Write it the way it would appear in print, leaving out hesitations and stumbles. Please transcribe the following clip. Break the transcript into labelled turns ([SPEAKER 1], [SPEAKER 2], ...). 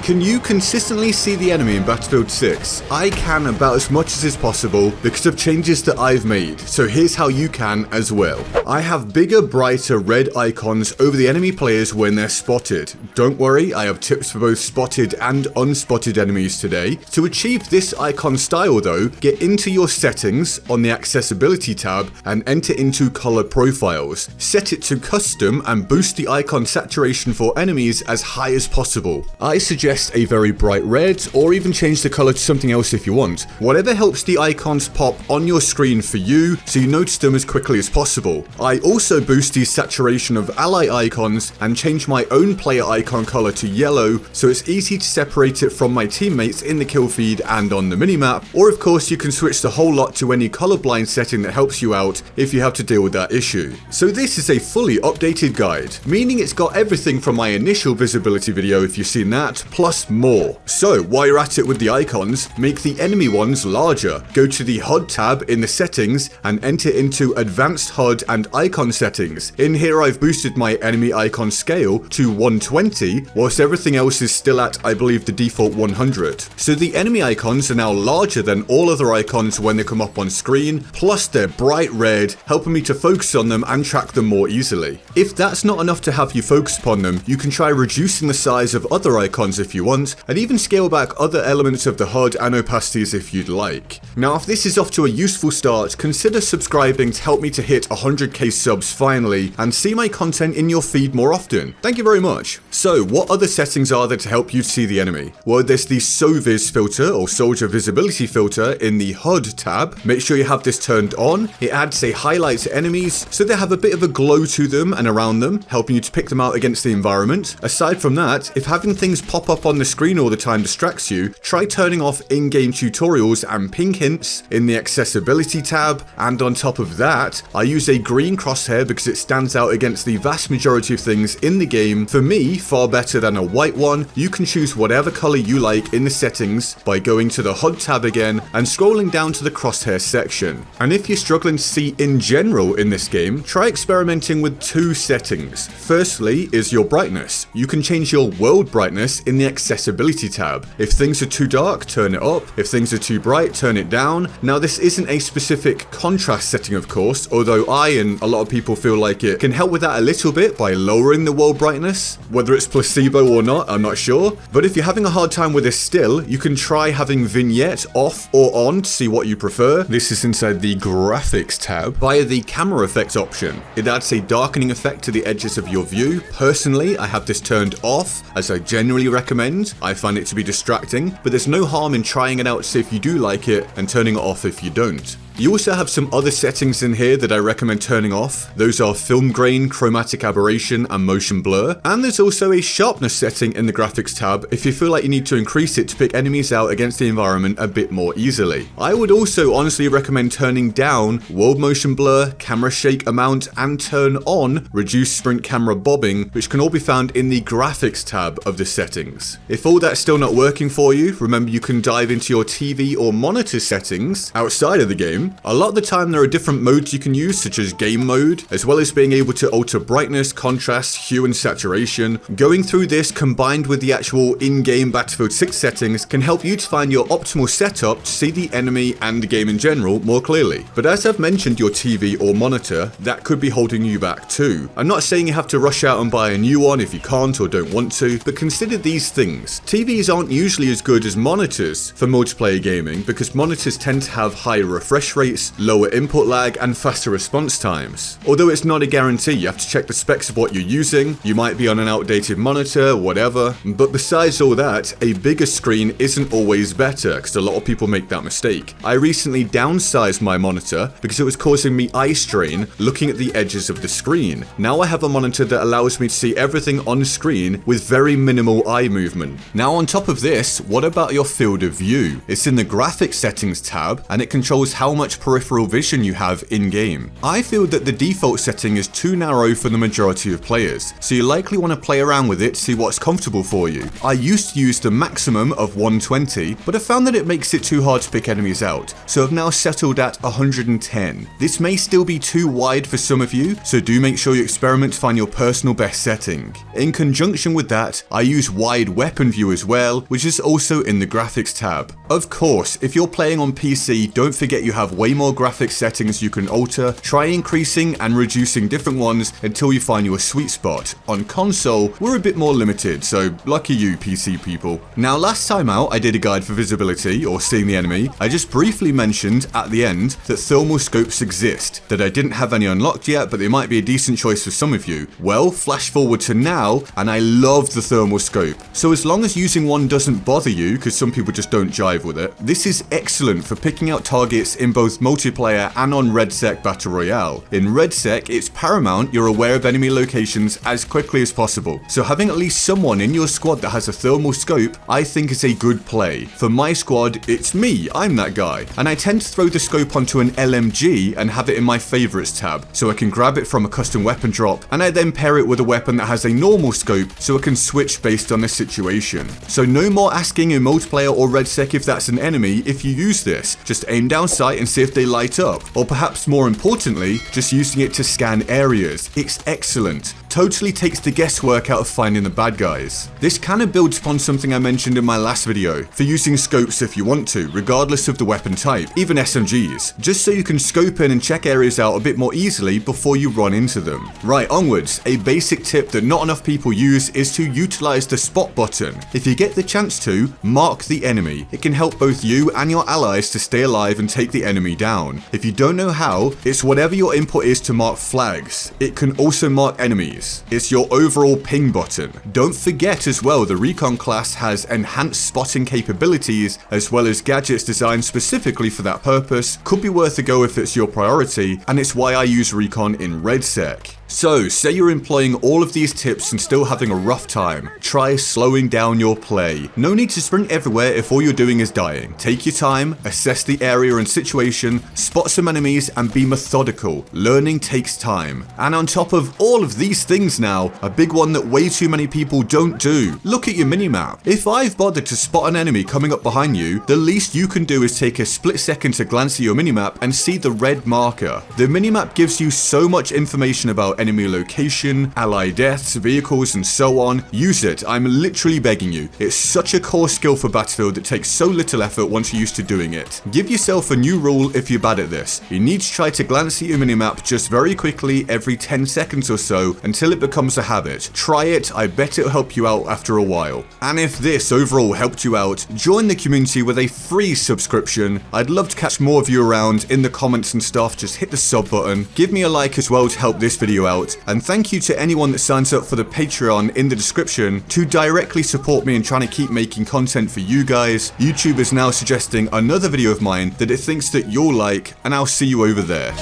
[SPEAKER 1] Can you consistently see the enemy in Battlefield 6? I can about as much as is possible because of changes that I've made, so here's how you can as well. I have bigger, brighter red icons over the enemy players when they're spotted. Don't worry, I have tips for both spotted and unspotted enemies today. To achieve this icon style though, get into your settings on the accessibility tab and enter into color profiles. Set it to custom and boost the icon saturation for enemies as high as possible. I suggest a very bright red, or even change the color to something else if you want. Whatever helps the icons pop on your screen for you so you notice them as quickly as possible. I also boost the saturation of ally icons and change my own player icon color to yellow so it's easy to separate it from my teammates in the kill feed and on the minimap, or of course you can switch the whole lot to any colorblind setting that helps you out if you have to deal with that issue. So this is a fully updated guide, meaning it's got everything from my initial visibility video if you've seen that, plus more. So while you're at it with the icons, make the enemy ones larger. Go to the HUD tab in the settings and enter into advanced HUD and icon settings. In here I've boosted my enemy icon scale to 120, whilst everything else is still at, I believe, the default 100. So the enemy icons are now larger than all other icons when they come up on screen, plus they're bright red, helping me to focus on them and track them more easily. If that's not enough to have you focus upon them, you can try reducing the size of other icons if you want, and even scale back other elements of the HUD and opacities if you'd like. Now if this is off to a useful start, consider subscribing to help me to hit 100k subs finally, and see my content in your feed more often. Thank you very much. So what other settings are there to help you see the enemy? Well, there's the SOVIS filter, or soldier visibility filter, in the HUD tab. Make sure you have this turned on. It adds a highlight to enemies so they have a bit of a glow to them and around them, helping you to pick them out against the environment. Aside from that, if having things pop up on the screen all the time distracts you, try turning off in-game tutorials and ping hints in the accessibility tab. And on top of that, I use a green crosshair because it stands out against the vast majority of things in the game. For me, far better than a white one. You can choose whatever color you like in the settings by going to the HUD tab again and scrolling down to the crosshair section. And if you're struggling to see in general in this game, try experimenting with two settings. Firstly is your brightness. You can change your world brightness in the accessibility tab. If things are too dark, turn it up. If things are too bright, turn it down. Now this isn't a specific contrast setting of course, although I and a lot of people feel like it can help with that a little bit by lowering the world brightness. Whether it's placebo or not, I'm not sure. But if you're having a hard time with this still, you can try having vignette off or on to see what you prefer. This is inside the graphics tab via the camera effects option. It adds a darkening effect to the edges of your view. Personally, I have this turned off as I generally recommend. I find it to be distracting, but there's no harm in trying it out to see if you do like it and turning it off if you don't. You also have some other settings in here that I recommend turning off. Those are film grain, chromatic aberration, and motion blur. And there's also a sharpness setting in the graphics tab if you feel like you need to increase it to pick enemies out against the environment a bit more easily. I would also honestly recommend turning down world motion blur, camera shake amount, and turn on reduce sprint camera bobbing, which can all be found in the graphics tab of the settings. If all that's still not working for you, remember you can dive into your TV or monitor settings outside of the game. A lot of the time there are different modes you can use, such as game mode, as well as being able to alter brightness, contrast, hue and saturation. Going through this combined with the actual in-game Battlefield 6 settings can help you to find your optimal setup to see the enemy and the game in general more clearly. But as I've mentioned your TV or monitor, that could be holding you back too. I'm not saying you have to rush out and buy a new one if you can't or don't want to, but consider these things. TVs aren't usually as good as monitors for multiplayer gaming because monitors tend to have higher refresh rates, lower input lag, and faster response times. Although it's not a guarantee, you have to check the specs of what you're using. You might be on an outdated monitor, whatever. But besides all that, a bigger screen isn't always better, because a lot of people make that mistake. I recently downsized my monitor because it was causing me eye strain looking at the edges of the screen. Now I have a monitor that allows me to see everything on screen with very minimal eye movement. Now on top of this, what about your field of view? It's in the graphics settings tab, and it controls how much much peripheral vision you have in-game. I feel that the default setting is too narrow for the majority of players, so you likely want to play around with it to see what's comfortable for you. I used to use the maximum of 120, but I found that it makes it too hard to pick enemies out, so I've now settled at 110. This may still be too wide for some of you, so do make sure you experiment to find your personal best setting. In conjunction with that, I use wide weapon view as well, which is also in the graphics tab. Of course, if you're playing on PC, don't forget you have way more graphics settings you can alter. Try increasing and reducing different ones until you find your sweet spot. On console, we're a bit more limited, so lucky you PC people. Now last time out, I did a guide for visibility, or seeing the enemy. I just briefly mentioned at the end that thermal scopes exist, that I didn't have any unlocked yet, but they might be a decent choice for some of you. Well, flash forward to now, and I love the thermal scope. So as long as using one doesn't bother you, because some people just don't jive with it, this is excellent for picking out targets in both multiplayer and on RedSec Battle Royale. In RedSec, it's paramount you're aware of enemy locations as quickly as possible, so having at least someone in your squad that has a thermal scope, I think is a good play. For my squad, it's me, I'm that guy, and I tend to throw the scope onto an LMG and have it in my favorites tab, so I can grab it from a custom weapon drop, and I then pair it with a weapon that has a normal scope, so I can switch based on the situation. So no more asking in multiplayer or RedSec if that's an enemy if you use this. Just aim down sight and see if they light up, or perhaps more importantly, just using it to scan areas. It's excellent. Totally takes the guesswork out of finding the bad guys. This kind of builds upon something I mentioned in my last video, for using scopes if you want to, regardless of the weapon type, even SMGs, just so you can scope in and check areas out a bit more easily before you run into them. Right, onwards, a basic tip that not enough people use is to utilize the spot button. If you get the chance to, mark the enemy. It can help both you and your allies to stay alive and take the enemy down. If you don't know how, it's whatever your input is to mark flags. It can also mark enemies. It's your overall ping button. Don't forget as well, the recon class has enhanced spotting capabilities as well as gadgets designed specifically for that purpose. Could be worth a go if it's your priority, and it's why I use recon in RedSec. So, say you're employing all of these tips and still having a rough time. Try slowing down your play. No need to sprint everywhere if all you're doing is dying. Take your time, assess the area and situation, spot some enemies, and be methodical. Learning takes time. And on top of all of these things now, a big one that way too many people don't do. Look at your minimap. If I've bothered to spot an enemy coming up behind you, the least you can do is take a split second to glance at your minimap and see the red marker. The minimap gives you so much information about enemy location, ally deaths, vehicles, and so on. Use it, I'm literally begging you. It's such a core skill for Battlefield that takes so little effort once you're used to doing it. Give yourself a new rule if you're bad at this. You need to try to glance at your minimap just very quickly every 10 seconds or so until it becomes a habit. Try it, I bet it'll help you out after a while. And if this overall helped you out, join the community with a free subscription. I'd love to catch more of you around in the comments and stuff. Just hit the sub button. Give me a like as well to help this video out, and thank you to anyone that signs up for the Patreon in the description to directly support me in trying to keep making content for you guys. YouTube is now suggesting another video of mine that it thinks that you'll like, and I'll see you over there.